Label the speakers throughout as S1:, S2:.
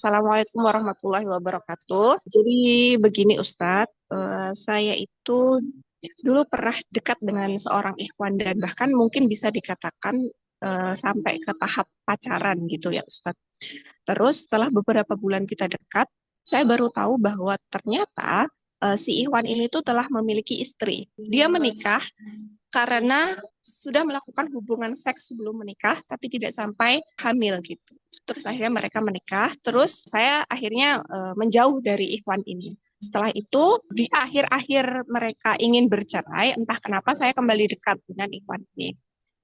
S1: Assalamualaikum warahmatullahi wabarakatuh. Jadi begini Ustadz, saya itu dulu pernah dekat dengan seorang ikhwan dan bahkan mungkin bisa dikatakan sampai ke tahap pacaran gitu ya Ustadz. Terus setelah beberapa bulan kita dekat, saya baru tahu bahwa ternyata si ikhwan ini tuh telah memiliki istri. Dia menikah karena sudah melakukan hubungan seks sebelum menikah, tapi tidak sampai hamil gitu. Terus akhirnya mereka menikah, terus saya akhirnya menjauh dari ikhwan ini. Setelah itu, di akhir-akhir mereka ingin bercerai, entah kenapa saya kembali dekat dengan ikhwan ini.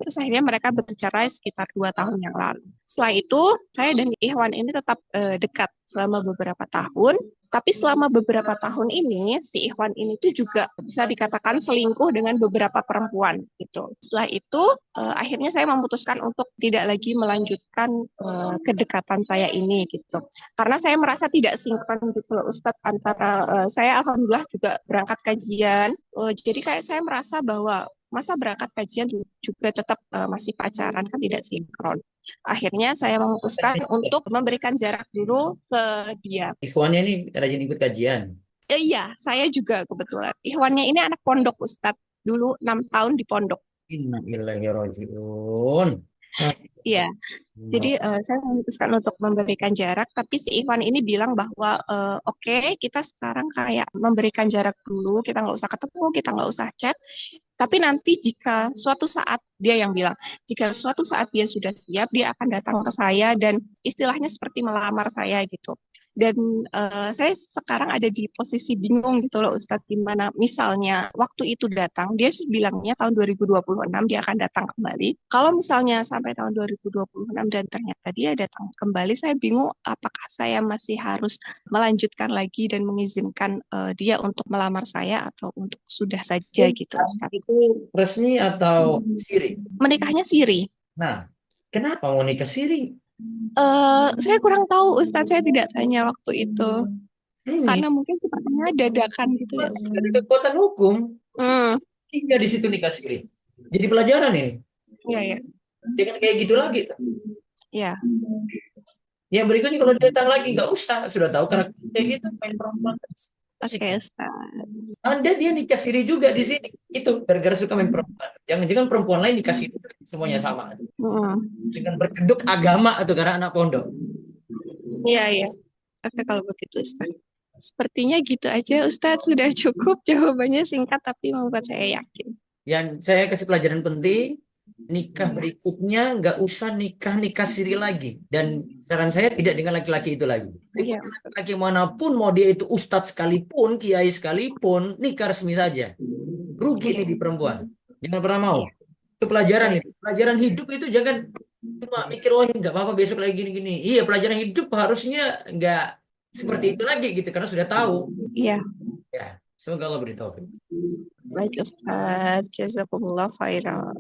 S1: Terus akhirnya mereka bercerai sekitar 2 tahun yang lalu. Setelah itu, saya dan Ikhwan ini tetap dekat selama beberapa tahun. Tapi selama beberapa tahun ini, si Ikhwan ini tuh juga bisa dikatakan selingkuh dengan beberapa perempuan gitu. Setelah itu, akhirnya saya memutuskan untuk tidak lagi melanjutkan kedekatan saya ini gitu. Karena saya merasa tidak sinkron gitu loh Ustadz antara saya alhamdulillah juga berangkat kajian. Jadi kayak saya merasa bahwa masa berangkat kajian juga tetap masih pacaran kan tidak sinkron. Akhirnya saya memutuskan untuk memberikan jarak dulu ke dia.
S2: Ikhwannya ini rajin ikut kajian.
S1: Iya, saya juga kebetulan. Ikhwannya ini anak pondok Ustadz. Dulu 6 tahun di pondok.
S2: Innalillahi rajiun.
S1: Iya, jadi saya memutuskan untuk memberikan jarak, tapi si Ikhwan ini bilang bahwa oke, kita sekarang kayak memberikan jarak dulu, kita nggak usah ketemu, kita nggak usah chat, tapi nanti jika suatu saat, dia yang bilang, jika suatu saat dia sudah siap, dia akan datang ke saya dan istilahnya seperti melamar saya gitu. Dan saya sekarang ada di posisi bingung gitu loh Ustadz, gimana misalnya waktu itu datang, dia sih bilangnya tahun 2026 dia akan datang kembali. Kalau misalnya sampai tahun 2026 dan ternyata dia datang kembali, saya bingung apakah saya masih harus melanjutkan lagi dan mengizinkan dia untuk melamar saya atau untuk sudah saja gitu Ustadz.
S2: Itu resmi atau siri?
S1: Menikahnya siri.
S2: Nah, kenapa mau nikah siri?
S1: Saya kurang tahu Ustadz, saya tidak tanya waktu itu.
S2: Ini
S1: Karena mungkin sepertinya dadakan gitu ya
S2: ada
S1: Ustadz.
S2: kekuatan hukum
S1: Hmm,
S2: hingga di situ nikah siri. Jadi pelajaran ini.
S1: iya ya,
S2: Jangan kayak gitu lagi.
S1: iya.
S2: Yang berikutnya kalau dia datang lagi nggak usah, sudah tahu karakter kayak gitu main perempuan. Asik.
S1: Oke Ustadz.
S2: Anda dia nikah siri juga di sini. Itu gara-gara suka main perempuan. Jangan-jangan perempuan lain nikah siri semuanya sama.
S1: Hmm,
S2: Dengan berkedok agama atau karena anak pondok.
S1: iya iya. Oke kalau begitu Ustadz. Sepertinya gitu aja Ustadz, sudah cukup jawabannya singkat tapi membuat saya yakin.
S2: Yang saya kasih pelajaran penting, nikah berikutnya nggak usah nikah siri lagi. Dan saran saya tidak dengan laki-laki itu lagi.
S1: Iya
S2: Berikutnya
S1: Ustadz.
S2: laki-laki manapun, mau dia itu ustadz sekalipun, kiai sekalipun, nikah resmi saja. Rugi
S1: Iya,
S2: nih di perempuan. Jangan pernah mau.
S1: iya.
S2: Itu pelajaran
S1: Baik.
S2: itu. Pelajaran hidup itu jangan cuma mikir, oh nggak apa-apa besok lagi gini-gini. Iya, pelajaran hidup harusnya nggak seperti itu lagi gitu, karena sudah tahu.
S1: Iya,
S2: Ya, semoga Allah beri taufik.
S1: baik Ustadz. Jazakumullah khairan.